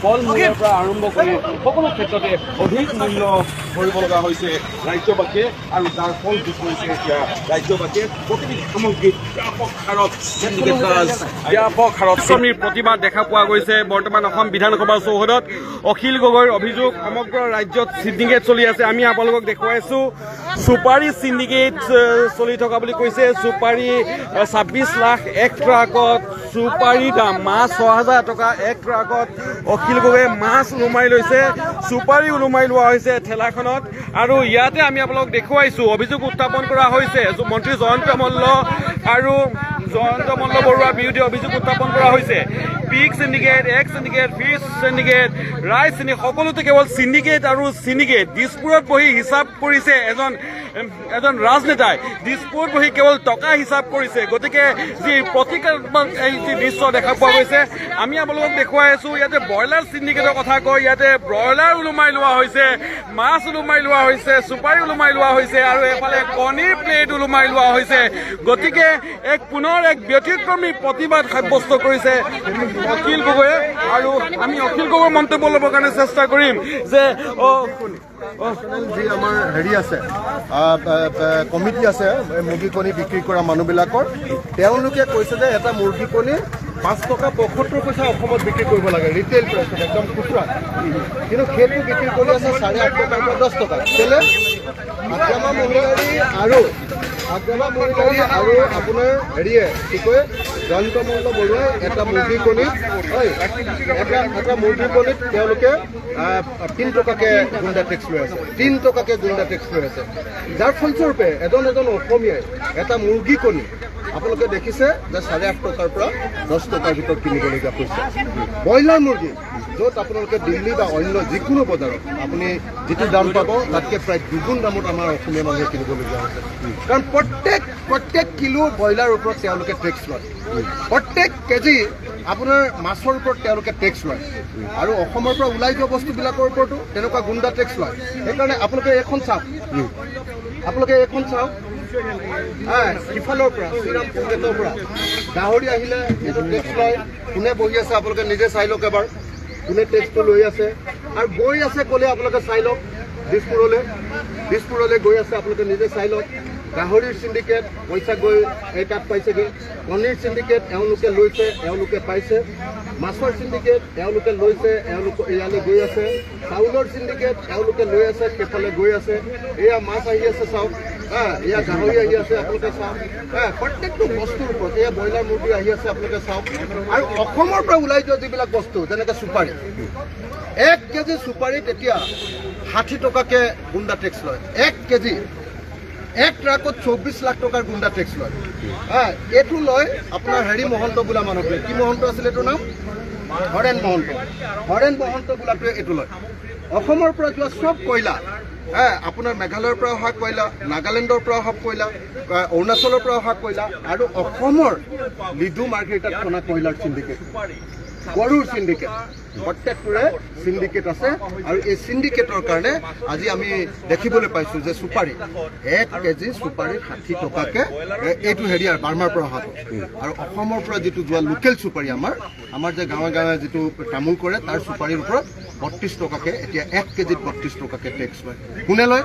ফল মূলৰ পৰা আৰম্ভ কৰি সকলো ক্ষেত্ৰতে অধিক মূল্য ভৰিব লগা হৈছে ৰাজ্যবাসীয়ে আৰু যাৰ ফল যোগ কৰিছে এতিয়া ৰাজ্যবাসীয়ে প্ৰতিটো সামগ্ৰীত ব্যাপক হাৰত শ্ৰমিক প্ৰতিবাদ দেখা পোৱা গৈছে। বৰ্তমান অসম বিধানসভাৰ চৌহদত অখিল গগৈৰ অভিযোগ সমগ্ৰ ৰাজ্যত চিণ্ডিকেট চলি আছে। আমি আপোনালোকক দেখুৱাইছোঁ চুপাৰী চিণ্ডিকেট চলি থকা বুলি কৈছে। চুপাৰী 26 লাখ এক ট্ৰাকত চুপাৰী দাম মাছ 6,000 টকা এক ট্ৰাকত অখিল গগৈয়ে মাছ ওলোমাই লৈছে, চুপাৰী ওলোমাই লোৱা হৈছে ঠেলাখনত। আৰু ইয়াতে আমি আপোনালোকক দেখুৱাইছোঁ অভিযোগ উত্থাপন কৰা হৈছে মন্ত্ৰী জয়ন্ত মল্ল আৰু জয়ন্ত মল্ল বৰুৱাৰ বিৰুদ্ধে অভিযোগ উত্থাপন কৰা হৈছে। পিক চিণ্ডিকেট, এক্স syndicate, fish syndicate, rice syndicate সকলোতে কেৱল চিণ্ডিকেট আৰু চিণ্ডিকেট। দিছপুৰত বহি হিচাপ কৰিছে এজন ৰাজনেতাই, দিছপুৰত বহি কেৱল টকা হিচাপ কৰিছে। গতিকে যি প্ৰতিকাত্মক এই যি দৃশ্য দেখা পোৱা গৈছে আমি আপোনালোকক দেখুৱাই আছোঁ। ইয়াতে ব্ৰইলাৰ চিণ্ডিকেটৰ কথা কয়, ইয়াতে ব্ৰইলাৰ ওলোমাই লোৱা হৈছে, মাছ ওলোমাই লোৱা হৈছে, চুপাৰী ওলোমাই লোৱা হৈছে আৰু এফালে কণীৰ প্লেট ওলোমাই লোৱা হৈছে। গতিকে পুনৰ এক ব্যতিক্ৰমী প্ৰতিবাদ সাব্যস্ত কৰিছে অখিল গগৈয়ে। আৰু আমি অখিল গগৈৰ মন্তব্য ল'বৰ কাৰণে চেষ্টা কৰিম যে যি আমাৰ হেৰি আছে কমিটি আছে মুৰ্গী কণী বিক্ৰী কৰা মানুহবিলাকৰ, তেওঁলোকে কৈছে যে এটা মুৰ্গী কণী 5 টকা 75 পইচা অসমত বিক্ৰী কৰিব লাগে ৰিটেইল প্ৰাইচত, একদম খুচুৰা। কিন্তু সেইটো বিক্ৰী কৰি আছে 8.5 টকাৰ পৰা 10 টকা। কেলে আগ্ৰামা মহিলাৰী আৰু আপোনাৰ হেৰিয়ে কি কয় জয়ন্ত মল্ল বৰুৱাই এটা মুৰ্গী কণীত এটা মুৰ্গী কণীত তেওঁলোকে 3 টকাকৈ গুণ্ডা টেক্স লৈ আছে, 3 টকাকৈ গুণ্ডা টেক্স লৈ আছে। যাৰ ফলস্বৰূপে এজন অসমীয়াই এটা মুৰ্গী কণী আপোনালোকে দেখিছে যে 8.5 টকাৰ পৰা 10 টকাৰ ভিতৰত কিনিবলগীয়া হৈছে। ব্ৰইলাৰ মুৰ্গী য'ত আপোনালোকে দিল্লী বা অন্য যিকোনো বজাৰত আপুনি যিটো দাম পাব তাতকৈ প্ৰায় 2 দামত আমাৰ অসমীয়া মানুহে কিনিবলগীয়া হৈছে। কাৰণ প্ৰত্যেক কিলো ব্ৰইলাৰৰ ওপৰত তেওঁলোকে টেক্স লয়, প্ৰত্যেক কেজি আপোনাৰ মাছৰ ওপৰত তেওঁলোকে টেক্স লয় আৰু অসমৰ পৰা ওলাই যোৱা বস্তুবিলাকৰ ওপৰতো তেনেকুৱা গুণ্ডা টেক্স লয়। সেইকাৰণে আপোনালোকে এইখন চাওক, সিফালৰ পৰা শ্ৰীৰামপুৰ গেটৰ পৰা গাহৰি আহিলে এইটো টেক্স লয়। কোনে বহি আছে আপোনালোকে নিজে চাই লওক এবাৰ, কোনে টেক্সটো লৈ আছে আৰু গৈ আছে ক'লে আপোনালোকে চাই লওক। দিছপুৰলৈ গৈ আছে আপোনালোকে নিজে চাই লওক। গাহৰিৰ চিণ্ডিকেট পইচা গৈ এই তাত পাইছেগৈ, কণীৰ চিণ্ডিকেট এওঁলোকে লৈছে, এওঁলোকে পাইছে, মাছৰ চিণ্ডিকেট এওঁলোকে লৈছে, এওঁলোকে ইয়ালৈ গৈ আছে, চাউলৰ চিণ্ডিকেট এওঁলোকে লৈ আছে, সেইফালে গৈ আছে। এয়া মাছ আহি আছে চাওক, এয়া গাহৰি আহি আছে আপোনালোকে চাওক, প্ৰত্যেকটো বস্তুৰ ওপৰত এয়া ব্ৰইলাৰ মুৰ্গী আহি আছে আপোনালোকে চাওক। আৰু অসমৰ পৰা ওলাই যোৱা যিবিলাক বস্তু যেনেকৈ চুপাৰী, 1 কেজি চুপাৰীত এতিয়া 60 টকাকৈ গুণ্ডা টেক্স লয়। 1 কেজি এক ট্ৰাকত 24 লাখ টকাৰ গুণ্ডা টেক্স লয়। এইটো লয় আপোনাৰ হেৰি মহন্ত বোলা মানুহটোৱে, কি মহন্ত আছিলে এইটোৰ নাম? হৰেণ মহন্ত বোলাটোৱে এইটো লয়। অসমৰ পৰা যোৱা চব কয়লা, আপোনাৰ মেঘালয়ৰ পৰা অহা কয়লা, নাগালেণ্ডৰ পৰা অহা কয়লা, অৰুণাচলৰ পৰা অহা কয়লা আৰু অসমৰ লিডু মাৰ্ঘেৰিটাত খনা কয়লাৰ চিণ্ডিকেট, গৰুৰ চিণ্ডিকেট, প্ৰত্যেকটোৰে চিণ্ডিকেট আছে। আৰু এই চিণ্ডিকেটৰ কাৰণে আজি আমি দেখিবলৈ পাইছোঁ যে চুপাৰী 1 কেজি চুপাৰী 60 টকাকৈ এইটো হেৰিয়াৰ বাৰ্মাৰ পৰা অহাটো। আৰু অসমৰ পৰা যিটো যোৱা লোকেল চুপাৰী আমাৰ যে গাঁৱে গাঁৱে যিটো তামোল কৰে তাৰ চুপাৰীৰ ওপৰত 32 টকাকৈ এতিয়া 1 কেজিত 32 টকাকৈ টেক্স লয়। কোনে লয়?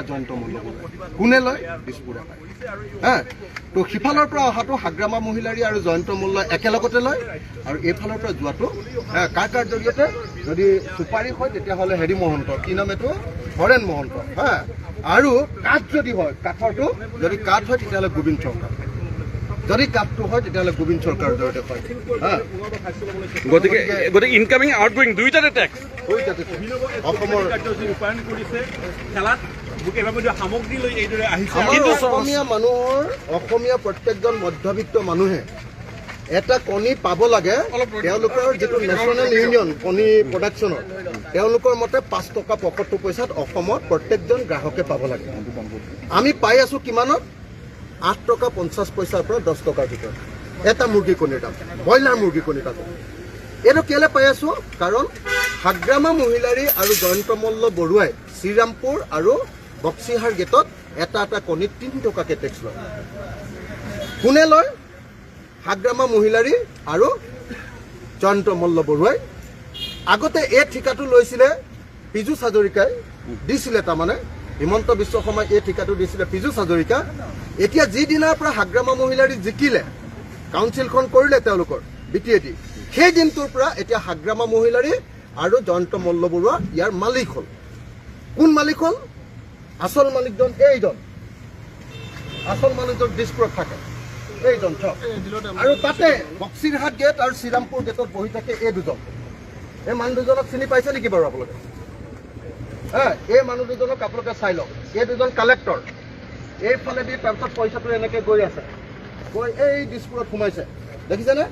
জয়ন্ত মল্ল বৰুৱাই। কোনে লয়? দিছপুৰে পায়। তো সিফালৰ পৰা অহাটো হাগ্ৰামা মহিলাৰী আৰু জয়ন্ত মল্লই একেলগতে লয়। আৰু এইফালৰ পৰা যোৱাটো কাৰ জৰিয়তে যদি চুপাৰী হয় তেতিয়াহ'লে হেৰি মহন্ত, কি নাম এইটো? হৰেণ মহন্ত। আৰু কাঠ যদি হয়, কাঠৰটো যদি কাঠ হয় তেতিয়াহ'লে গোবিন্দ চৰকাৰ, যদি কাঠটো হয় তেতিয়াহ'লে গোবিন্দ চৰকাৰৰ জৰিয়তে হয়। গতিকে ইনকামিং আউটগোয়িং দুইটাতে টেক্স। অসমৰ অসমীয়া প্ৰত্যেকজন মধ্যবিত্ত মানুহে এটা কণী পাব লাগে, তেওঁলোকৰ যিটো নেশ্যনেল ইউনিয়ন কণী প্ৰডাকশ্যনৰ তেওঁলোকৰ মতে 5 টকা 75 পইচাত অসমত প্ৰত্যেকজন গ্ৰাহকে পাব লাগে। আমি পাই আছোঁ কিমানত? 8 টকা 50 পইচাৰ পৰা 10 টকাৰ ভিতৰত এটা মুৰ্গী কণীৰ দাম, ব্ৰইলাৰ মুৰ্গী কণীৰ দাম। এইটো কেলৈ পাই আছোঁ? কাৰণ হাগ্ৰামা মহিলাৰী আৰু জয়ন্ত মল্ল বৰুৱাই শ্ৰীৰামপুৰ আৰু বক্সিহাৰ গেটত এটা কণীত 3 টকাকৈ টেক্স লয়। কোনে লয়? হাগ্ৰামা মহিলাৰী আৰু জয়ন্ত মল্ল বৰুৱাই আগতে এই ঠিকাটো লৈছিলে পীযুষ হাজৰিকাই দিছিলে, তাৰমানে হিমন্ত বিশ্ব শৰ্মাই এই ঠিকাটো দিছিলে পীযুষ হাজৰিকা। এতিয়া যিদিনাৰ পৰা হাগ্ৰামা মহিলাৰী জিকিলে, কাউন্সিলখন কৰিলে তেওঁলোকৰ BTAD, সেই দিনটোৰ পৰা এতিয়া হাগ্ৰামা মহিলাৰী আৰু জয়ন্ত মল্লবৰুৱা ইয়াৰ মালিক হ'ল। কোন মালিক হ'ল? আচল মালিকজন এইজন, আচল মালিকজন দিছপুৰত থাকে এইজন চব। আৰু তাতে বক্সিৰহাট গেট আৰু শ্ৰীৰামপুৰ গেটত বহি থাকে এই দুজন। এই মানুহ দুজনক চিনি পাইছে নেকি বাৰু আপোনালোকে? এই মানুহ দুজনক আপোনালোকে চাই লওক। এই দুজন কালেক্টৰ, এইফালেদি তাৰপিছত পইচাটো এনেকৈ গৈ আছে, গৈ এই দিছপুৰত সোমাইছে, দেখিছেনে?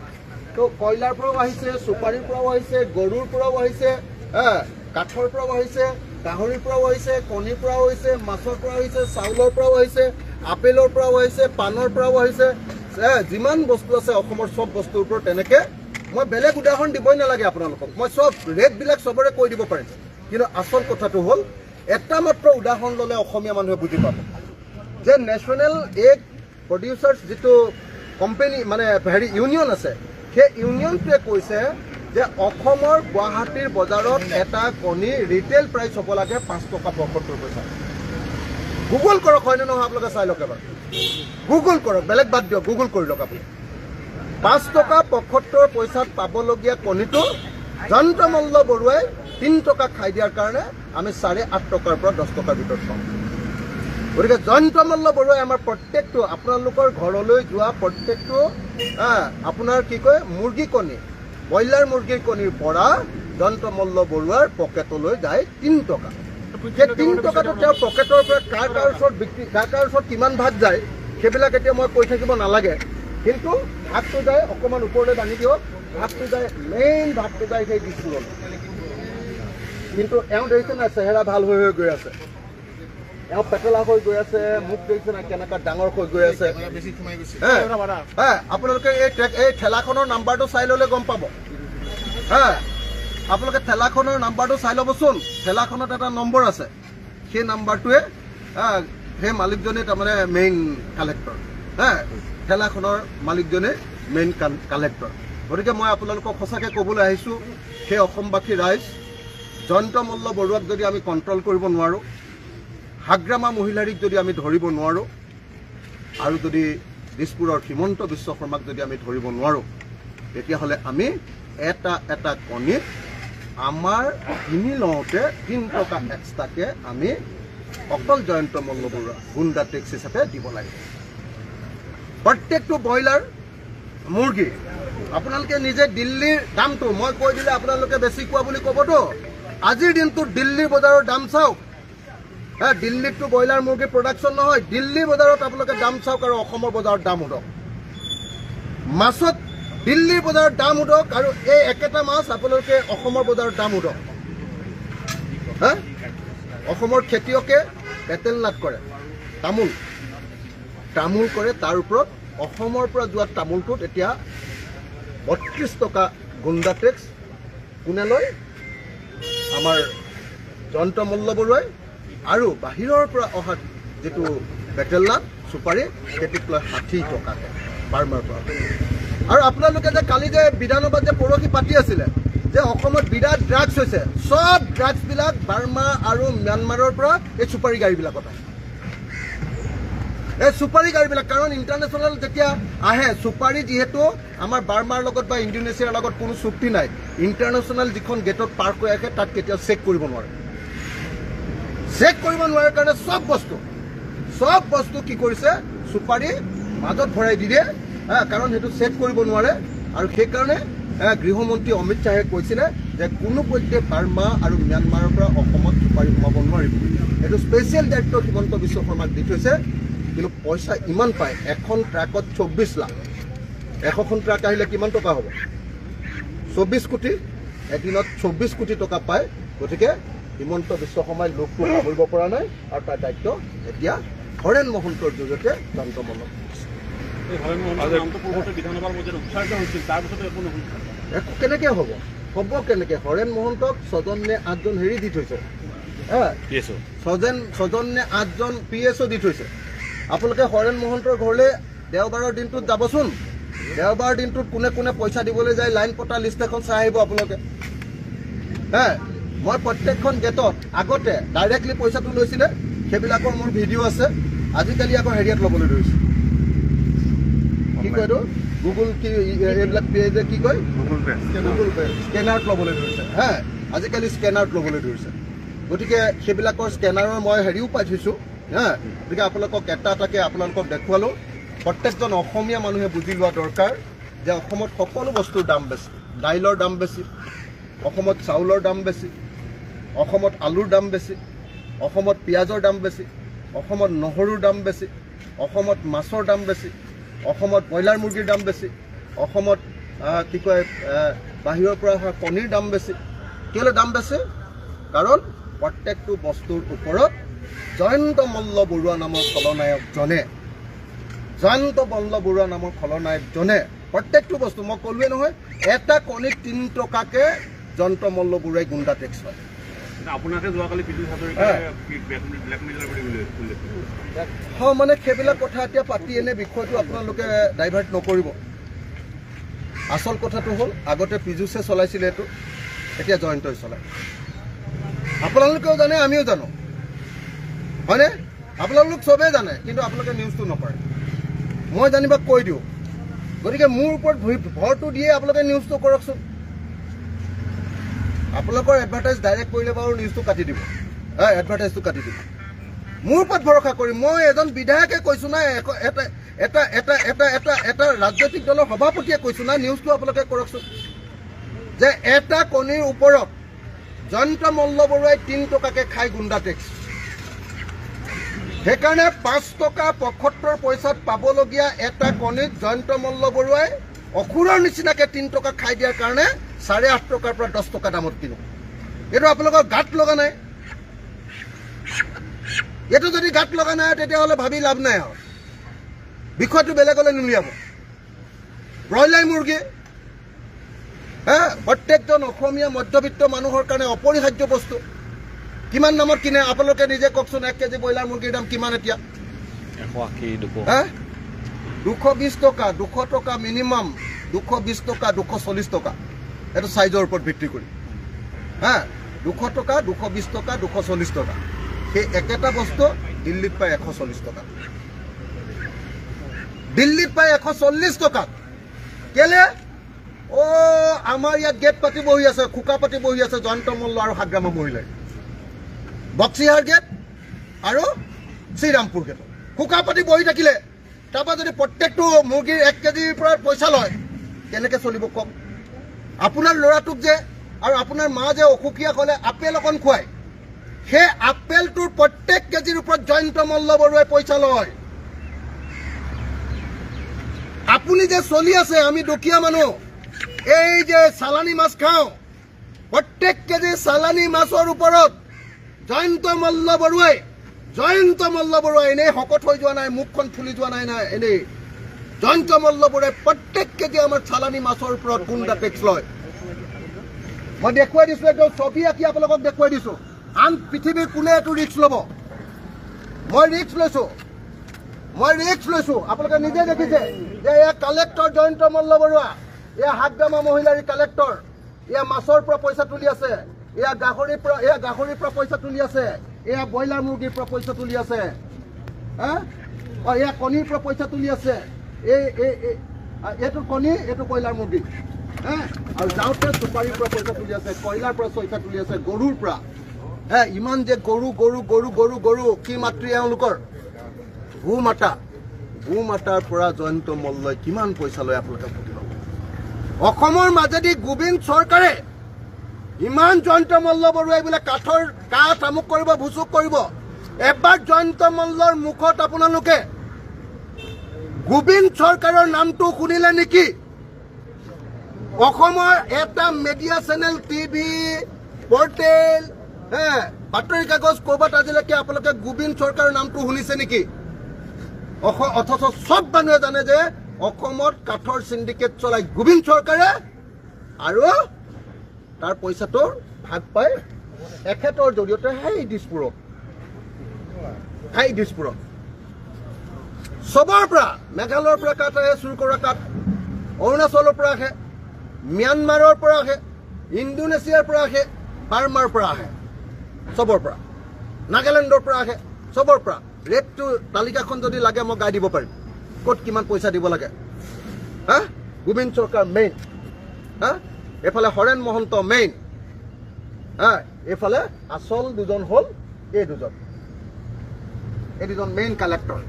তো কয়লাৰ পৰাও আহিছে, চুপাৰীৰ পৰাও আহিছে, গৰুৰ পৰাও আহিছে, কাঠৰ পৰাও আহিছে, গাহৰিৰ পৰাও আহিছে, কণীৰ পৰাও আহিছে, মাছৰ পৰাও আহিছে, চাউলৰ পৰাও আহিছে, আপেলৰ পৰাও আহিছে, পাণৰ পৰাও আহিছে, যিমান বস্তু আছে অসমৰ চব বস্তুৰ ওপৰত। তেনেকৈ মই বেলেগ উদাহৰণ দিবই নালাগে আপোনালোকক, মই চব ৰেটবিলাক চবৰে কৈ দিব পাৰিম। কিন্তু আচল কথাটো হ'ল, এটা মাত্ৰ উদাহৰণ ল'লে অসমীয়া মানুহে বুজি পাব যে নেশ্যনেল এগ প্ৰডিউচাৰ্ছ যিটো কোম্পানী মানে ইউনিয়ন আছে, সেই ইউনিয়নটোৱে কৈছে যে অসমৰ গুৱাহাটীৰ বজাৰত এটা কণী ৰিটেইল প্ৰাইচ হ'ব লাগে 5 টকা 75 পইচা। গুগল কৰক, হয়নে নহয় আপোনালোকে চাই লওক এবাৰ, গুগল কৰক, বেলেগ বাদ দিয়ক, গুগল কৰি লওক আপুনি। 5 টকা 75 পইচাত পাবলগীয়া কণীটো জয়ন্ত মল্লবৰুৱাই 3 টকা খাই দিয়াৰ কাৰণে আমি 8.5 টকাৰ পৰা 10 টকাৰ ভিতৰত পাওঁ। গতিকে জয়ন্ত মল্লবৰুৱাই আমাৰ প্ৰত্যেকটো আপোনালোকৰ ঘৰলৈ যোৱা প্ৰত্যেকটো আপোনাৰ কি কয় মুৰ্গী কণী, ব্ৰইলাৰ মুৰ্গীৰ কণীৰ পৰা জয়ন্ত মল্লবৰুৱাৰ পকেটলৈ যায় 3 টকা। সেই 3 টকাটো তেওঁৰ পকেটৰ পৰা কাৰ ওচৰত বিক্ৰী, কাৰ ওচৰত কিমান ভাগ যায় সেইবিলাক এতিয়া মই কৈ থাকিব নালাগে। কিন্তু ভাগটো যায়, অকণমান ওপৰলৈ দাঙি দিয়ক, ভাগটো যায়, মেইন ভাগটো যায় সেই দিছপুৰলৈ। কিন্তু এওঁ দেখিছে নাই চেহেৰা ভাল হৈ হৈ গৈ আছে, এওঁ পেটলা হৈ গৈ আছে, মুখ দেখিছে নাই কেনেকুৱা ডাঙৰ হৈ গৈ আছে। আপোনালোকে এই ঠেলাখনৰ নাম্বাৰটো চাই ল'লে গম পাব। আপোনালোকে ঠেলাখনৰ নাম্বাৰটো চাই ল'বচোন, ঠেলাখনত এটা নম্বৰ আছে, সেই নাম্বাৰটোৱে সেই মালিকজনে তাৰমানে মেইন কালেক্টৰ, ঠেলাখনৰ মালিকজনে মেইন কালেক্টৰ। গতিকে মই আপোনালোকক সঁচাকৈ ক'বলৈ আহিছোঁ, সেই অসমবাসী ৰাইজ, জয়ন্ত মল্লবৰুৱাক যদি আমি কণ্ট্ৰল কৰিব নোৱাৰোঁ, হাগ্ৰামা মহিলাৰীক যদি আমি ধৰিব নোৱাৰোঁ, আৰু যদি দিছপুৰৰ হিমন্ত বিশ্ব শৰ্মাক যদি আমি ধৰিব নোৱাৰোঁ, তেতিয়াহ'লে আমি এটা কণীত আমাৰ কিনি লওঁতে 3 টকা এক্সট্ৰাকৈ আমি অকল জয়ন্ত মল্লবৰুৱা গুণ্ডা টেক্স হিচাপে দিব লাগে। প্ৰত্যেকটো ব্ৰইলাৰ মুৰ্গী আপোনালোকে নিজে দিল্লীৰ দামটো মই কৈ দিলে আপোনালোকে বেছি কোৱা বুলি ক'বতো। আজিৰ দিনটোত দিল্লীৰ বজাৰৰ দাম চাওক, দিল্লীততো ব্ৰইলাৰ মুৰ্গীৰ প্ৰডাকশ্যন নহয়, দিল্লী বজাৰত আপোনালোকে দাম চাওক আৰু অসমৰ বজাৰত দাম সোধক। মাছত দিল্লীৰ বজাৰত দাম সোধক আৰু এই একেটা মাছ আপোনালোকে অসমৰ বজাৰত দাম সোধক। অসমৰ খেতিয়কে বেটেলনাট কৰে, তামোল কৰে, তাৰ ওপৰত অসমৰ পৰা যোৱা তামোলটোত এতিয়া 32 টকা গুণ্ডা টেক্স কোনে লয়? আমাৰ জয়ন্ত মল্লবৰুৱাই। আৰু বাহিৰৰ পৰা অহা যিটো বেটেলনাট চুপাৰী সেইটোক লৈ 60 টকাকৈ বাৰ্মাৰ পৰা। আৰু আপোনালোকে যে কালি যে বিধানসভাত যে পৰহি পাতি আছিলে যে অসমত বিৰাট ড্ৰাগছ হৈছে, চব ড্ৰাগছবিলাক বাৰ্মা আৰু ম্যানমাৰৰ পৰা এই চুপাৰী গাড়ীবিলাকত আহে। এই চুপাৰী গাড়ীবিলাক, কাৰণ ইণ্টাৰনেশ্যনেল যেতিয়া আহে, চুপাৰী যিহেতু আমাৰ বাৰ্মাৰ লগত বা ইণ্ডোনেছিয়াৰ লগত কোনো চুক্তি নাই, ইণ্টাৰনেশ্যনেল যিখন গেটত পাৰ্ক হৈ আহে তাত কেতিয়াও চেক কৰিব নোৱাৰে। চেক কৰিব নোৱাৰাৰ কাৰণে চব বস্তু কি কৰিছে, চুপাৰী মাজত ভৰাই দি দিয়ে, কাৰণ সেইটো চেক কৰিব নোৱাৰে। আৰু সেইকাৰণে গৃহমন্ত্ৰী অমিত শ্বাহে কৈছিলে যে কোনোপধ্যে বাৰ্মা আৰু ম্যানমাৰৰ পৰা অসমত চুপাৰী সোমাব নোৱাৰিব। এইটো স্পেচিয়েল দায়িত্ব হিমন্ত বিশ্ব শৰ্মাক দি থৈছে। কিন্তু পইচা ইমান পায়, এখন ট্ৰাকত 24 লাখ, 100খন ট্ৰাক আহিলে কিমান টকা হ'ব? 24 কোটি, এদিনত 24 কোটি টকা পায়। গতিকে হিমন্ত বিশ্ব শৰ্মাই লোকটো সামৰিব পৰা নাই, আৰু তাৰ দায়িত্ব এতিয়া হৰেণ মহন্তৰ জৰিয়তে জয়ন্ত মল্লবৰুৱা। একো কেনেকৈ হ'ব কেনেকৈ? হৰেণ মহন্তক 6জন নে 8জন হেৰি দি থৈছে, 6জন নে 8জন PSO দি থৈছে। আপোনালোকে হৰেণ মহন্তৰ ঘৰলৈ দেওবাৰৰ দিনটোত যাবচোন, দেওবাৰৰ দিনটোত কোনে কোনে পইচা দিবলৈ যায়, লাইন পতা লিষ্ট এখন চাই আহিব আপোনালোকে। মই প্ৰত্যেকখন গেটত আগতে ডাইৰেক্টলি পইচাটো লৈছিলে সেইবিলাকৰ মোৰ ভিডিঅ' আছে আজিকালি আকৌ হেৰিয়াত ল'বলৈ ধৰিছে কি কয় এইটো গুগল কি এইবিলাক পে' কি কয় গুগল পে' স্কেনাৰত ল'বলৈ ধৰিছে আজিকালি স্কেনাৰত ল'বলৈ ধৰিছে গতিকে সেইবিলাকৰ স্কেনাৰৰ মই হেৰিও পাই থৈছোঁ গতিকে আপোনালোকক এটাকে আপোনালোকক দেখুৱালোঁ প্ৰত্যেকজন অসমীয়া মানুহে বুজি লোৱা দৰকাৰ যে অসমত সকলো বস্তুৰ দাম বেছি দাইলৰ দাম বেছি অসমত চাউলৰ দাম বেছি অসমত আলুৰ দাম বেছি অসমত পিঁয়াজৰ দাম বেছি অসমত নহৰুৰ দাম বেছি অসমত মাছৰ দাম বেছি অসমত ব্ৰইলাৰ মুৰ্গীৰ দাম বেছি অসমত কি কয় বাহিৰৰ পৰা অহা কণীৰ দাম বেছি কেলৈ দাম বেছি কাৰণ প্ৰত্যেকটো বস্তুৰ ওপৰত জয়ন্ত মল্ল বৰুৱা নামৰ খলনায়কজনে প্ৰত্যেকটো বস্তু মই ক'লোৱে নহয় এটা কণীত 3 টকাকে জয়ন্ত মল্ল বৰুৱাই গুণ্ডা টেক্স হয় আপোনাকে যোৱাকালি মানে সেইবিলাক কথা এতিয়া পাতি এনে বিষয়টো আপোনালোকে ডাইভাৰ্ট নকৰিব আচল কথাটো হ'ল আগতে পীযুষে চলাইছিলে এইটো এতিয়া জয়ন্তই চলায় আপোনালোকেও জানে আমিও জানো হয়নে আপোনালোক চবেই জানে কিন্তু আপোনালোকে নিউজটো নকৰে মই জানিবা কৈ দিওঁ গতিকে মোৰ ওপৰত ভৰটো দিয়ে আপোনালোকে নিউজটো কৰকচোন আপোনালোকৰ এডভাৰটাইজ ডাইৰেক্ট কৰিলে বাৰু নিউজটো কাটি দিব এডভাৰটাইজটো কাটি দিব মোৰ ওপৰত ভৰসা কৰি মই এজন বিধায়কে কৈছোঁ না এটা ৰাজনৈতিক দলৰ সভাপতিয়ে কৈছোঁ না নিউজটো আপোনালোকে কৰকচোন যে এটা কণীৰ ওপৰত জয়ন্ত মল্ল বৰুৱাই 3 টকাকে খাই গুণ্ডা টেক্স সেইকাৰণে 5 টকা 75 পইচাত পাবলগীয়া এটা কণীত জয়ন্ত মল্ল বৰুৱাই অসুৰৰ নিচিনাকে 3 টকা খাই দিয়াৰ কাৰণে 8.5 টকাৰ পৰা 10 টকা দামত কিনো এইটো আপোনালোকৰ গাত লগা নাই এইটো যদি গাত লগা নাই তেতিয়াহ'লে ভাবি লাভ নাই আৰু বিষয়টো বেলেগলৈ নুলিয়াব ব্ৰইলাৰ মুৰ্গী প্ৰত্যেকজন অসমীয়া মধ্যবিত্ত মানুহৰ কাৰণে অপৰিহাৰ্য বস্তু কিমান দামত কিনে আপোনালোকে নিজে কওকচোন 1 কেজি ব্ৰইলাৰ মুৰ্গীৰ দাম কিমান এতিয়া 220 টকা 200 টকা মিনিমাম 220 টকা 240 টকা এইটো সাইজৰ ওপৰত ভিত্তি কৰি 200 টকা 220 টকা 240 টকা সেই একেটা বস্তু দিল্লীত পায় 140 টকা দিল্লীত পায় 140 টকা কেলে আমাৰ ইয়াত গেট পাতি বহি আছে খুকা পাতি বহি আছে জয়ন্ত মল্ল আৰু হাগ্ৰামা মহিলাই বক্সিহাৰ গেট আৰু শ্ৰীৰামপুৰ গেট খুকা পাতি বহি থাকিলে তাৰপৰা যদি প্ৰত্যেকটো মুৰ্গীৰ 1 কেজিৰ পৰা পইচা লয় কেনেকৈ চলিব কওক আপোনাৰ ল'ৰাটোক যে আৰু আপোনাৰ মা যে অসুখীয়া হ'লে আপেল অকণ খুৱায় সেই আপেলটোৰ প্ৰত্যেক কেজিৰ ওপৰত জয়ন্ত মল্ল বৰুৱাই পইচা লয় আপুনি যে চলি আছে আমি দুখীয়া মানুহ এই যে চালানী মাছ খাওঁ প্ৰত্যেক কেজি চালানী মাছৰ ওপৰত জয়ন্ত মল্ল বৰুৱাই এনেই শকত হৈ যোৱা নাই মুখখন ফুলি যোৱা নাই এনেই জয়ন্ত মল্ল বৰুৱাই প্ৰত্যেক কেজি আমাৰ চালানী মাছৰ ওপৰত গুণ্ডা টেক্স লয় মই দেখুৱাই দিছোঁ একদম ছবি আঁকি আপোনালোকক দেখুৱাই দিছোঁ আন পৃথিৱীৰ কোনে এইটো ৰিক্স ল'ব মই ৰিক্স লৈছোঁ আপোনালোকে নিজে দেখিছে যে এয়া কালেক্টৰ জয়ন্ত মল্ল বৰুৱা এয়া হাগ্ৰামা মহিলাৰ কালেক্টৰ এয়া মাছৰ পৰা পইচা তুলি আছে এয়া গাহৰিৰ পৰা পইচা তুলি আছে এয়া ব্ৰইলাৰ মুৰ্গীৰ পৰা পইচা তুলি আছে এয়া কণীৰ পৰা পইচা তুলি আছে এইটো কণী এইটো ব্ৰইলাৰ মুৰ্গী আৰু যাওঁতে চুপাৰীৰ পৰা পইচা তুলি আছে কয়লাৰ পৰা পইচা তুলি আছে গৰুৰ পৰা ইমান যে গৰু কি মাতৃ এওঁলোকৰ গো মাতাৰ পৰা জয়ন্ত মল্লই কিমান পইচা লয় আপোনালোকে সুধিব অসমৰ মাজেদি গোবিন্দ চৰকাৰে ইমান জয়ন্ত মল্ল বৰুৱাই বোলে কাঠ আমুক কৰিব ভুচুক কৰিব এবাৰ জয়ন্ত মল্লৰ মুখত আপোনালোকে গোবিন্দ চৰকাৰৰ নামটো শুনিলে নেকি অসমৰ এটা মিডিয়া চেনেল টিভি পৰ্টেল বাতৰি কাগজ ক'ৰবাত আজিলৈকে আপোনালোকে গোবিন্দ চৰকাৰৰ নামটো শুনিছে নেকি অথচ সব মানুহে জানে যে অসমত কাঠৰ সিন্ডিকেট চলাই গোবিন্দ চৰকাৰে আৰু তাৰ পইচাটোৰ ভাগ পায় এখেতৰ জৰিয়তে সেই দিছপুৰত সবৰ পৰা মেঘালয়ৰ পৰা কাঠ আহে চুৰ কৰা কাঠ অৰুণাচলৰ পৰা আহে ম্যানমাৰৰ পৰা আহে ইণ্ডোনেছিয়াৰ পৰা আহে বাৰ্মাৰ পৰা আহে, চবৰ পৰা, নাগালেণ্ডৰ পৰা আহে, চবৰ পৰা। ৰেটটো তালিকাখন যদি লাগে মই গাই দিব পাৰিম, ক'ত কিমান পইচা দিব লাগে। হা, গোবিন্দ চৰকাৰ মেইন, হা, এইফালে হৰেণ মহন্ত মেইন, হা, এইফালে আচল দুজন হ'ল এই দুজন মেইন কালেক্টৰ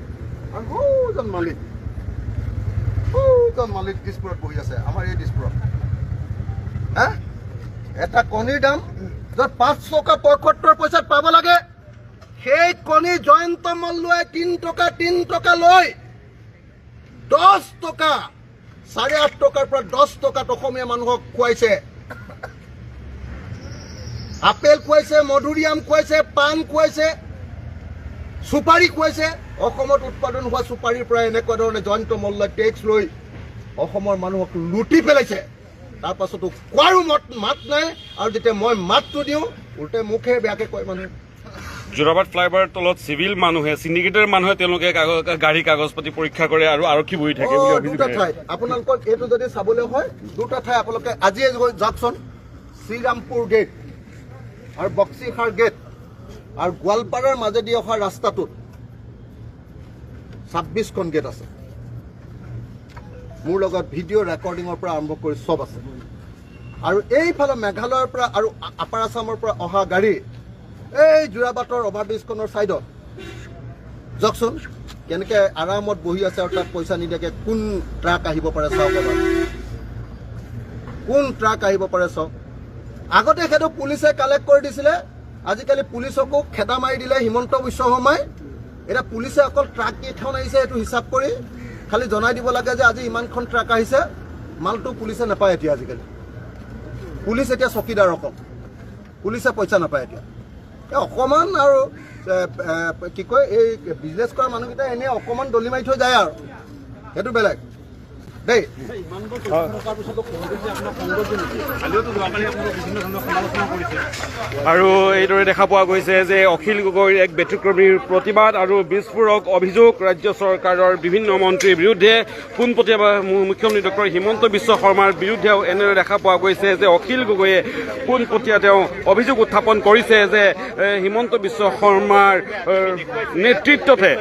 আৰু সৌজন মালিক দিছপুৰত বহি আছে, আমাৰ এই দিছপুৰত। হা, এটা কণীৰ দাম য'ত 5 টকা 75 পইচাত পাব লাগে, সেই কণী জয়ন্ত মল্লই 3 টকা লৈ 10 টকা, 8.5 টকাৰ পৰা 10 টকাত অসমীয়া মানুহক খুৱাইছে। আপেল খুৱাইছে, মধুৰিআম খুৱাইছে, পাণ খুৱাইছে, চুপাৰী খুৱাইছে। অসমত উৎপাদন হোৱা চুপাৰীৰ পৰা এনেকুৱা ধৰণে জয়ন্ত মল্লই টেক্স লৈ অসমৰ মানুহক লুটি পেলাইছে। তাৰ পাছতো কোৱাৰো মাত নাই, আৰু যেতিয়া মই মাতটো দিওঁ উল্টাই মুখে বেয়াকে কয় মানুহে। যোৰাবাট ফ্লাইঅভাৰৰ তলত চিভিল মানুহে, চিণ্ডিকেটৰ মানুহে তেওঁলোকে গাড়ী কাগজ পাতি পৰীক্ষা কৰে আৰু আৰক্ষী বহি থাকে বুলি অভিযোগ। দুটা ঠাইত আপোনালোকক এইটো যদি চাবলৈ হয়, দুটা ঠাই আপোনালোকে আজিয়ে যাওকচোন। শ্ৰীৰামপুৰ গেট আৰু বক্সিখাৰ গেট আৰু গোৱালপাৰাৰ মাজেদি অহা ৰাস্তাটোত 26খন গেট আছে। মোৰ লগত ভিডিঅ' ৰেকৰ্ডিঙৰ পৰা আৰম্ভ কৰি চব আছে। আৰু এইফালে মেঘালয়ৰ পৰা আৰু আপাৰ আছামৰ পৰা অহা গাড়ী এই যোৰাবাটৰ অভাৰব্ৰিজখনৰ ছাইডত যাওকচোন, কেনেকৈ আৰামত বহি আছে আৰু তাত পইচা নিদিয়াকৈ কোন ট্ৰাক আহিব পাৰে চাওক এবাৰ, কোন ট্ৰাক আহিব পাৰে চাওক। আগতে সেইটো পুলিচে কালেক্ট কৰি দিছিলে, আজিকালি পুলিচকো খেদা মাৰি দিলে হিমন্ত বিশ্ব শৰ্মাই। এতিয়া পুলিচে অকল ট্ৰাক কেইখন আহিছে এইটো হিচাপ কৰি খালি জনাই দিব লাগে যে আজি ইমানখন ট্ৰাক আহিছে, মালটো পুলিচে নাপায় এতিয়া। আজিকালি পুলিচ এতিয়া চকীদাৰ অকল, পুলিচে পইচা নাপায় এতিয়া। অকণমান আৰু কি কয়, এই বিজনেছ কৰা মানুহকেইটা এনেই অকণমান দলি মাৰি থৈ যায় আৰু, সেইটো বেলেগ দেই। আৰু এইদৰে দেখা পোৱা গৈছে যে অখিল গগৈৰ এক ব্যতিক্ৰমীৰ প্ৰতিবাদ আৰু বিস্ফোৰক অভিযোগ ৰাজ্য চৰকাৰৰ বিভিন্ন মন্ত্ৰীৰ বিৰুদ্ধে। পোনপটীয়াকৈ মুখ্যমন্ত্ৰী ডক্টৰ হিমন্ত বিশ্ব শৰ্মাৰ বিৰুদ্ধেও এনেদৰে দেখা পোৱা গৈছে যে অখিল গগৈয়ে পোনপটীয়া তেওঁ অভিযোগ উত্থাপন কৰিছে যে হিমন্ত বিশ্ব শৰ্মাৰ নেতৃত্বতে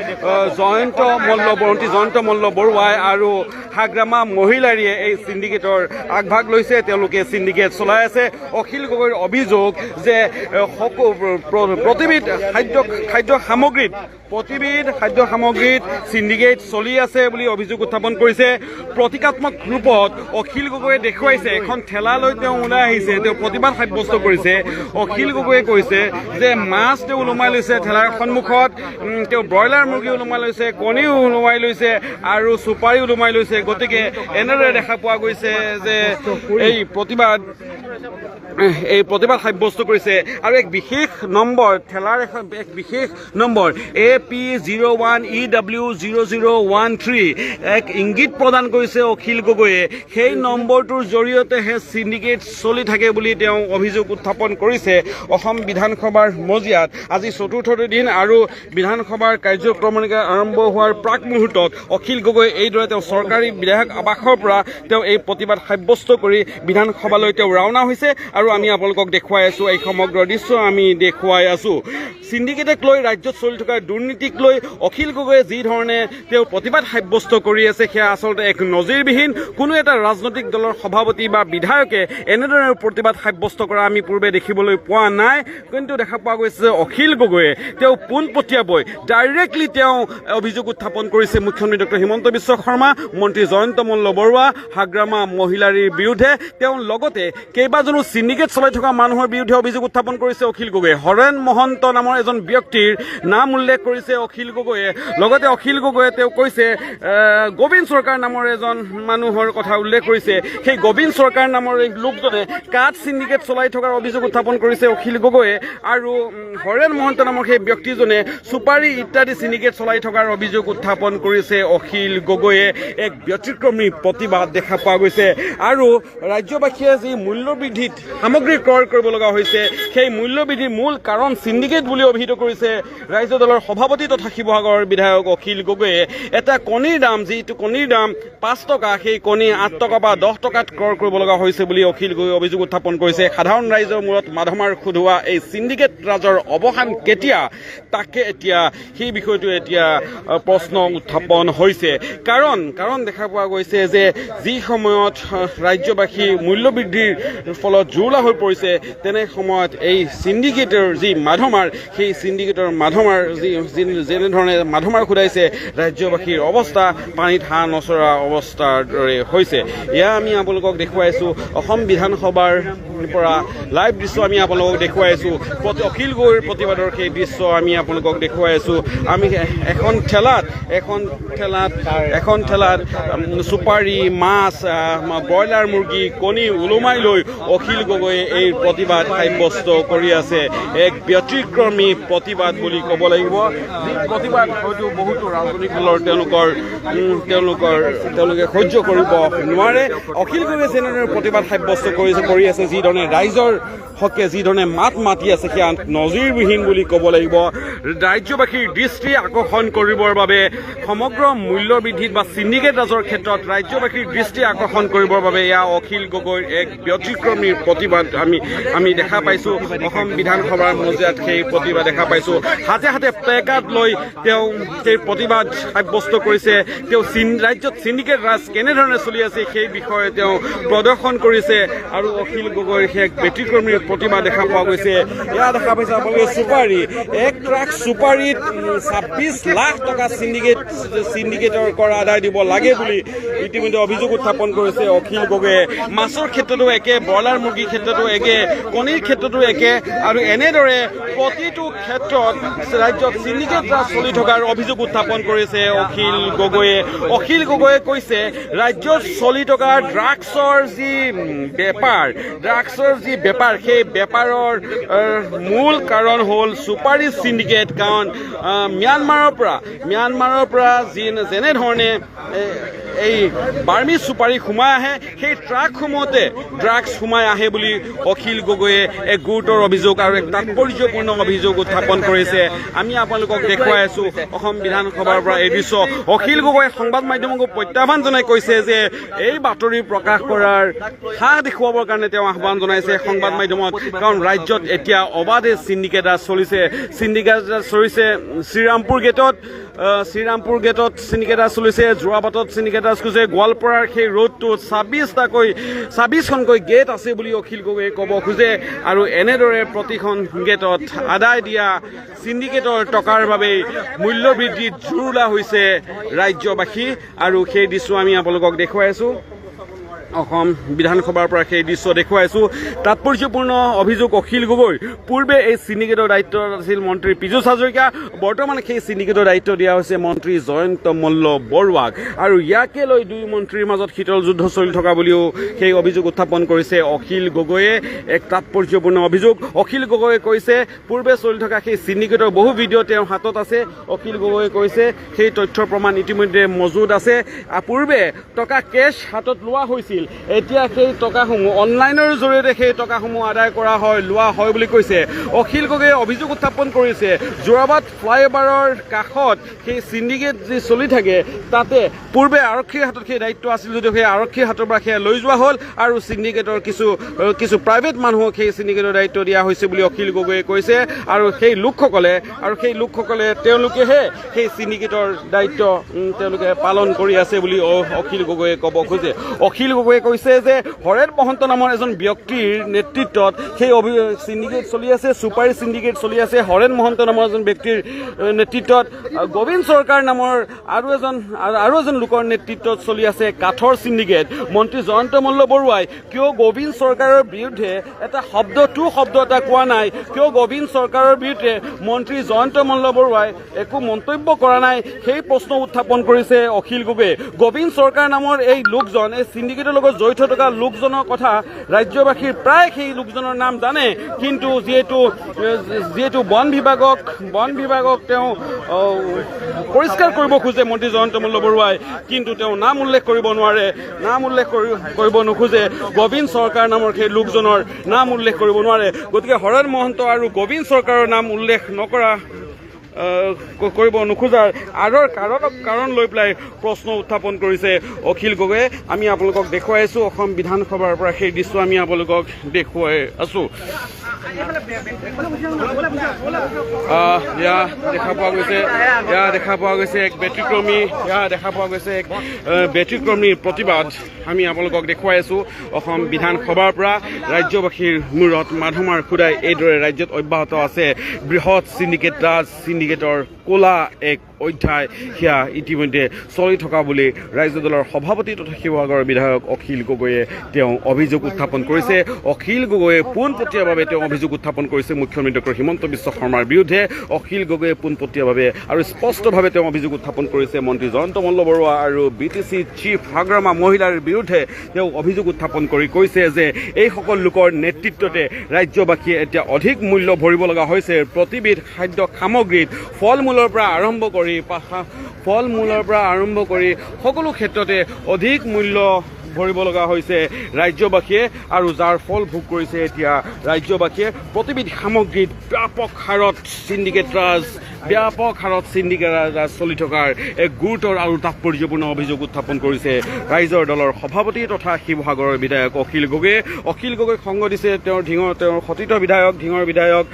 জয়ন্ত মল্ল বৰুৱাই আৰু হাগ্ৰামা মহিলাৰীয়ে এই চিণ্ডিকেটৰ আগভাগ লৈছে, তেওঁলোকে চিণ্ডিকেট চলাই আছে। অখিল গগৈৰ অভিযোগ যে প্ৰতিবিধ খাদ্য সামগ্ৰীত চিণ্ডিকেট চলি আছে বুলি অভিযোগ উত্থাপন কৰিছে। প্ৰতীকাত্মক ৰূপত অখিল গগৈয়ে দেখুৱাইছে, এখন ঠেলা লৈ তেওঁ ওলাই আহিছে, তেওঁ প্ৰতিবাদ সাব্যস্ত কৰিছে। অখিল গগৈয়ে কৈছে যে মাছ তেওঁ ওলোমাই লৈছে ঠেলাৰ সন্মুখত, তেওঁ ব্ৰইলাৰ মুৰ্গী ওলোমাই লৈছে, কণীও ওলোমাই লৈছে আৰু চুপাৰী ওলোমাই লৈছে। গতিকে এনেদৰে দেখা পোৱা গৈছে যে এই প্ৰতিবাদ সাব্যস্ত কৰিছে। আৰু এক বিশেষ নম্বৰ, ঠেলাৰ এক বিশেষ নম্বৰ AP01EW0013 এক ইংগিত প্ৰদান কৰিছে অখিল গগৈয়ে। সেই নম্বৰটোৰ জৰিয়তেহে চিণ্ডিকেট চলি থাকে বুলি তেওঁ অভিযোগ উত্থাপন কৰিছে। অসম বিধানসভাৰ মজিয়াত আজি ৪ৰ্থ দিন আৰু বিধানসভাৰ কাৰ্যক্ৰমণিকা আৰম্ভ হোৱাৰ প্ৰাক মুহূৰ্তত অখিল গগৈ এইদৰে তেওঁ চৰকাৰী বিধায়ক আৱাসৰ পৰা তেওঁ এই প্ৰতিবাদ সাব্যস্ত কৰি বিধানসভালৈ তেওঁ ৰাওনা হৈছে। আৰু আমি আপোনালোকক দেখুৱাই আছো, এই সমগ্ৰ দৃশ্য আমি দেখুৱাই আছো। চিণ্ডিকেটক লৈ ৰাজ্যত চলি থকা দুৰ্নীতিক লৈ অখিল গগৈয়ে যি ধৰণে তেওঁ প্ৰতিবাদ সাব্যস্ত কৰি আছে সেয়া আচলতে এক নজিৰবিহীন। কোনো এটা ৰাজনৈতিক দলৰ সভাপতি বা বিধায়কে এনেদৰে প্ৰতিবাদ সাব্যস্ত কৰা আমি পূৰ্বে দেখিবলৈ পোৱা নাই। কিন্তু দেখা পোৱা গৈছে যে অখিল গগৈয়ে তেওঁ পোনপটীয়াকৈ ডাইৰেক্টলি তেওঁ অভিযোগ উত্থাপন কৰিছে মুখ্যমন্ত্ৰী ডক্টৰ হিমন্ত বিশ্ব শৰ্মা, মন্ত্ৰী জয়ন্ত মল্ল বৰুৱা, হাগ্ৰামা মহিলাৰীৰ বিৰুদ্ধে। তেওঁ লগতে কেইবাজনো চিণ্ডিকেট চলাই থকা মানুহৰ বিৰুদ্ধে অভিযোগ উত্থাপন কৰিছে অখিল গগৈয়ে। হৰেণ মহন্ত নামৰ এজন ব্যক্তিৰ নাম উল্লেখ কৰিছে অখিল গগৈয়ে। লগতে অখিল গগৈয়ে তেওঁ কৈছে গোবিন্দ চৰকাৰ নামৰ এজন মানুহৰ কথা উল্লেখ কৰিছে। সেই গোবিন্দ চৰকাৰ নামৰ এই লোকজনে কাঠ চিণ্ডিকেট চলাই থকাৰ অভিযোগ উত্থাপন কৰিছে অখিল গগৈয়ে। আৰু হৰেণ মহন্ত নামৰ সেই ব্যক্তিজনে চুপাৰী ইত্যাদি চিণ্ডিকেট চলাই থকাৰ অভিযোগ উত্থাপন কৰিছে অখিল গগৈয়ে। এক ব্যতিক্ৰমী প্ৰতিবাদ দেখা পোৱা গৈছে। আৰু ৰাজ্যবাসীয়ে যি মূল্যবৃদ্ধিত সামগ্ৰী ক্ৰয় কৰিব লগা হৈছে, সেই মূল্যবৃদ্ধিৰ মূল কাৰণ চিণ্ডিকেট বুলি অভিহিত কৰিছে ৰাজ্য দলৰ সভাপতি তথা শিৱসাগৰৰ বিধায়ক অখিল গগৈয়ে। এটা কণীৰ দাম, যিটো কণীৰ দাম 5 টকা, সেই কণী 8 টকা বা 10 টকাত ক্ৰয় কৰিব লগা হৈছে বুলি অখিল গগৈয়ে অভিযোগ উত্থাপন কৰিছে। সাধাৰণ ৰাইজৰ মূৰত মাধমাৰ খুধুৱা এই সিন্ডিকেট ৰাজৰ অৱসান কেতিয়া, তাকে এতিয়া সেই বিষয়টো এতিয়া প্ৰশ্ন উত্থাপন হৈছে। কাৰণ দেখা পোৱা গৈছে যে যি সময়ত ৰাজ্যবাসী মূল্যবৃদ্ধিৰ ফলত জুৰুলা হৈ পৰিছে, তেনে সময়ত এই সিন্ডিকেটৰ যি মাধমাৰ, সেই সিন্ডিকেটৰ মাধমাৰ যেনেধৰণে মাধমাৰ খুদাইছে ৰাজ্যবাসীৰ অৱস্থা পানীত হাঁহ নচৰা অৱস্থাৰ দৰে হৈছে। এয়া আমি আপোনালোকক দেখুৱাইছোঁ অসম বিধানসভাৰ পৰা লাইভ দৃশ্য আমি আপোনালোকক দেখুৱাইছোঁ। অখিল গগৈৰ প্ৰতিবাদৰ সেই দৃশ্য আমি আপোনালোকক দেখুৱাইছোঁ। আমি এখন ঠেলাত চুপাৰী, মাছ, ব্ৰইলাৰ মুৰ্গী, কণী ওলোমাই লৈ অখিল গগৈয়ে এই প্ৰতিবাদ সাব্যস্ত কৰি আছে। এক ব্যতিক্ৰমী প্ৰতিবাদ বুলি ক'ব লাগিব। যি প্ৰতিবাদ হয়তো বহুতো ৰাজনৈতিক দলৰ তেওঁলোকে সহ্য কৰিব নোৱাৰে। অখিল গগৈয়ে যেনেদৰে প্ৰতিবাদ সাব্যস্ত কৰি আছে, যিধৰণে ৰাইজৰ হকে যিধৰণে মাত মাতি আছে, সেয়া নজিৰবিহীন বুলি ক'ব লাগিব। ৰাজ্যবাসীৰ দৃষ্টি আকৰ্ষণ কৰিবৰ বাবে সমগ্ৰ মূল্য বৃদ্ধিত বা সিন্ডিকেট ৰাজৰ ক্ষেত্ৰত ৰাজ্যবাসীৰ দৃষ্টি আকৰ্ষণ কৰিবৰ বাবে এয়া অখিল গগৈৰ এক ব্যতিক্ৰমী প্ৰতিবাদ আমি দেখা পাইছোঁ। অসম বিধানসভাৰ মজিয়াত সেই প্ৰতিবাদ দেখা পাইছোঁ। হাতে হাতে প্লেকাৰ্ড লৈ তেওঁ সেই প্ৰতিবাদ সাব্যস্ত কৰিছে। তেওঁ ৰাজ্যত সিন্ডিকেট ৰাজ কেনেধৰণে চলি আছে সেই বিষয়ে তেওঁ প্ৰদৰ্শন কৰিছে। আৰু অখিল গগৈৰ সেই এক ব্যতিক্ৰমী প্ৰতিবাদ দেখা পোৱা গৈছে। এয়া দেখা পাইছে আপোনালোকে চুপাৰী, এক ট্ৰাক চুপাৰীত 26 লাখ টকা সিন্ডিকেটৰ কৰ আদায় দিব লাগে বুলি ইতিমধ্যে অভিযোগ উত্থাপন কৰিছে অখিল গগৈয়ে। মাছৰ ক্ষেত্ৰতো একে, ব্ৰইলাৰ মুৰ্গীৰ ক্ষেত্ৰতো একে, কণীৰ ক্ষেত্ৰতো একে। আৰু এনেদৰে প্ৰতিটো ক্ষেত্ৰত ৰাজ্যত সিন্ডিকেট ৰাজ চলি থকাৰ অভিযোগ উত্থাপন কৰিছে অখিল গগৈয়ে। অখিল গগৈয়ে কৈছে ৰাজ্যত চলি থকা ড্ৰাগছৰ যি বেপাৰ, সেই বেপাৰৰ মূল কাৰণ হ'ল চুপাৰী সিন্ডিকেট। কাৰণ ম্যানমাৰৰ পৰা যেনেধৰণে এই বাৰ্মি চুপাৰী সোমাই আহে, সেই ট্ৰাকসমূহতে ড্ৰাগছ সোমাই আহে বুলি অখিল গগৈয়ে এক গুৰুতৰ অভিযোগ আৰু এক তাৎপৰ্যপূৰ্ণ অভিযোগ উত্থাপন কৰিছে। আমি আপোনালোকক দেখুৱাই আছোঁ অসম বিধানসভাৰ পৰা এই দৃশ্য। অখিল গগৈয়ে সংবাদ মাধ্যমক প্ৰত্যাহ্বান জনাই কৈছে যে এই বাতৰি প্ৰকাশ কৰাৰ সাহ দেখুৱাবৰ কাৰণে তেওঁ আহ্বান জনাইছে সংবাদ মাধ্যমত। কাৰণ ৰাজ্যত এতিয়া অবাধে সিন্ডিকেট ৰাজ চলিছে। শ্ৰীৰামপুৰ গেটত সিন্ডিকেট ৰাজ চলিছে, যোৰাবাটত সিন্ডিকেট ৰাজ চলিছে, গোৱালপাৰাৰ সেই ৰোডটোত 26খনকৈ গেট আছে বুলি অখিল গগৈয়ে ক'ব খোজে। আৰু এনেদৰে প্ৰতিখন গেটত আদায় দিয়া সিন্ডিকেটৰ টকাৰ বাবেই মূল্যবৃদ্ধিত জুৰুলা হৈছে ৰাজ্যবাসী। আৰু সেই দৃশ্য আমি আপোনালোকক দেখুৱাইছোঁ। অসম বিধানসভাৰ পৰা সেই দৃশ্য দেখুৱাইছোঁ। তাৎপৰ্যপূৰ্ণ অভিযোগ অখিল গগৈৰ। পূৰ্বে এই সিন্ডিকেটৰ দায়িত্ব আছিল মন্ত্ৰী পীযুষ হাজৰিকা, বৰ্তমান সেই সিন্ডিকেটৰ দায়িত্ব দিয়া হৈছে মন্ত্ৰী জয়ন্ত মল্ল বৰুৱাক। আৰু ইয়াকে লৈ দুই মন্ত্ৰীৰ মাজত শীতল যুদ্ধ চলি থকা বুলিও সেই অভিযোগ উত্থাপন কৰিছে অখিল গগৈয়ে। এক তাৎপৰ্যপূৰ্ণ অভিযোগ। অখিল গগৈয়ে কৈছে পূৰ্বে চলি থকা সেই সিন্ডিকেটৰ বহু ভিডিঅ' তেওঁৰ হাতত আছে। অখিল গগৈয়ে কৈছে সেই তথ্যৰ প্ৰমাণ ইতিমধ্যে মজুত আছে। পূৰ্বে টকা কেছ হাতত লোৱা হৈছিল, এতিয়া সেই টকাসমূহ অনলাইনৰ জৰিয়তে সেই টকাসমূহ আদায় লোৱা হয় বুলি কৈছে। অখিল গগৈয়ে অভিযোগ উত্থাপন কৰিছে যোৰাবাট ফ্লাইঅভাৰৰ কাষত সেই সিন্ডিকেট যি চলি থাকে, তাতে পূৰ্বে আৰক্ষীৰ হাতত সেই দায়িত্ব আছিল যদিও সেই আৰক্ষীৰ হাতৰ পৰা সেয়া লৈ যোৱা হ'ল আৰু সিন্ডিকেটৰ কিছু প্ৰাইভেট মানুহক সেই সিন্ডিকেটৰ দায়িত্ব দিয়া হৈছে বুলি অখিল গগৈয়ে কৈছে। আৰু সেই লোকসকলে তেওঁলোকেহে সেই সিন্ডিকেটৰ দায়িত্ব তেওঁলোকে পালন কৰি আছে বুলি অখিল গগৈয়ে ক'ব খোজে। অখিল গগৈয়ে কৈছে যে হৰেণ মহন্ত নামৰ এজন ব্যক্তিৰ নেতৃত্বত সেই সিন্ডিকেট চলি আছে, চুপাৰী সিন্ডিকেট চলি আছে। হৰেণ মহন্ত নামৰ এজন ব্যক্তিৰ নেতৃত্বত গোবিন্দ চৰকাৰ নামৰ আৰু এজন লোকৰ নেতৃত্বত চলি আছে কাঠৰ সিন্ডিকেট। মন্ত্ৰী জয়ন্ত মল্ল বৰুৱাই কিয় গোবিন্দ চৰকাৰৰ বিৰুদ্ধে এটা শব্দ এটা কোৱা নাই, কিয় গোবিন্দ চৰকাৰৰ বিৰুদ্ধে মন্ত্ৰী জয়ন্ত মল্ল বৰুৱাই একো মন্তব্য কৰা নাই, সেই প্ৰশ্ন উত্থাপন কৰিছে অখিল গগৈয়ে। গোবিন্দ চৰকাৰ নামৰ এই লোকজন এই সিন্ডিকেটৰ লগত জড়িত থকা লোকজনৰ কথা ৰাজ্যবাসীৰ প্ৰায় সেই লোকজনৰ নাম জানে, কিন্তু যিহেতু বন বিভাগক তেওঁ পৰিষ্কাৰ কৰিব খোজে মন্ত্ৰী জয়ন্ত মল্ল বৰুৱাই, কিন্তু তেওঁ নাম উল্লেখ কৰিব নোৱাৰে, নাম উল্লেখ কৰিব নোখোজে। গোবিন্দ চৰকাৰ নামৰ সেই লোকজনৰ নাম উল্লেখ কৰিব নোৱাৰে। গতিকে হৰেণ মহন্ত আৰু গোবিন্দ চৰকাৰৰ নাম উল্লেখ কৰিব নোখোজাৰ আঁৰৰ কাৰণ লৈ পেলাই প্ৰশ্ন উত্থাপন কৰিছে অখিল গগৈয়ে। আমি আপোনালোকক দেখুৱাই আছোঁ অসম বিধানসভাৰ পৰা সেই দৃশ্য আমি আপোনালোকক দেখুৱাই আছোঁ। দেখা পোৱা গৈছে এক ব্যতিক্ৰমী প্ৰতিবাদ আমি আপোনালোকক দেখুৱাই আছোঁ অসম বিধানসভাৰ পৰা। ৰাজ্যবাসীৰ মূৰত মাধমাৰ খুদাই এইদৰে ৰাজ্যত অব্যাহত আছে বৃহৎ চিণ্ডিকেটৰ ক'লা এক অধ্যায়, সেয়া ইতিমধ্যে চলি থকা বুলি ৰাজ্য দলৰ সভাপতি তথা শিৱসাগৰৰ বিধায়ক অখিল গগৈয়ে তেওঁ অভিযোগ উত্থাপন কৰিছে। অখিল গগৈয়ে পোনপটীয়াভাৱে তেওঁ অভিযোগ উত্থাপন কৰিছে মুখ্যমন্ত্ৰী ডক্টৰ হিমন্ত বিশ্ব শৰ্মাৰ বিৰুদ্ধে। অখিল গগৈয়ে পোনপটীয়াভাৱে আৰু স্পষ্টভাৱে তেওঁ অভিযোগ উত্থাপন কৰিছে মন্ত্ৰী জয়ন্ত মল্ল বৰুৱা আৰু BTC চিফ হাগ্ৰামা মহিলাৰ বিৰুদ্ধে। তেওঁ অভিযোগ উত্থাপন কৰি কৈছে যে এইসকল লোকৰ নেতৃত্বতে ৰাজ্যবাসীয়ে এতিয়া অধিক মূল্য ভৰিব লগা হৈছে প্ৰতিবিধ খাদ্য সামগ্ৰীত, ফল মূলৰ পৰা আৰম্ভ কৰি সকলো ক্ষেত্ৰতে অধিক মূল্য ভৰিব লগা হৈছে ৰাজ্যবাসীয়ে, আৰু যাৰ ফল ভোগ কৰিছে এতিয়া ৰাজ্যবাসীয়ে। প্ৰতিবিধ সামগ্ৰীত ব্যাপক হাৰত চিণ্ডিকেট ৰাজ চলি থকাৰ এক গুৰুতৰ আৰু তাৎপৰ্যপূৰ্ণ অভিযোগ উত্থাপন কৰিছে ৰাইজৰ দলৰ সভাপতি তথা শিৱসাগৰৰ বিধায়ক অখিল গগৈয়ে। অখিল গগৈক সংগ দিছে তেওঁৰ সতীৰ্থ বিধায়ক ঢিঙৰ বিধায়ক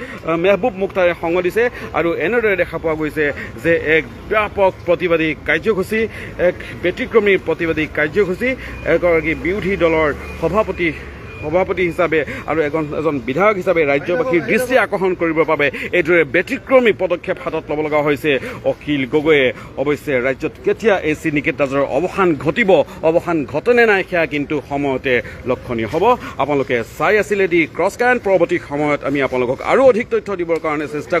মেহবুব মুখতাৰে সংগ দিছে, আৰু এনেদৰে দেখা পোৱা গৈছে যে এক ব্যাপক প্ৰতিবাদী কাৰ্যসূচী, এক ব্যতিক্ৰমী প্ৰতিবাদী কাৰ্যসূচী এগৰাকী বিৰোধী দলৰ সভাপতি হিচাপে আৰু এজন বিধায়ক হিচাপে ৰাজ্যবাসীৰ দৃষ্টি আকৰ্ষণ কৰিবৰ বাবে এইদৰে ব্যতিক্ৰমী পদক্ষেপ হাতত ল'ব লগা হৈছে অখিল গগৈয়ে। অৱশ্যে ৰাজ্যত কেতিয়া এই চিণ্ডিকেট ৰাজৰ অৱসান ঘটেনে নাই সেয়া কিন্তু সময়তে লক্ষণীয় হ'ব। আপোনালোকে চাই আছিলে দি ক্ৰছ কাৰেণ্ট। পৰৱৰ্তী সময়ত আমি আপোনালোকক আৰু অধিক তথ্য দিবৰ কাৰণে চেষ্টা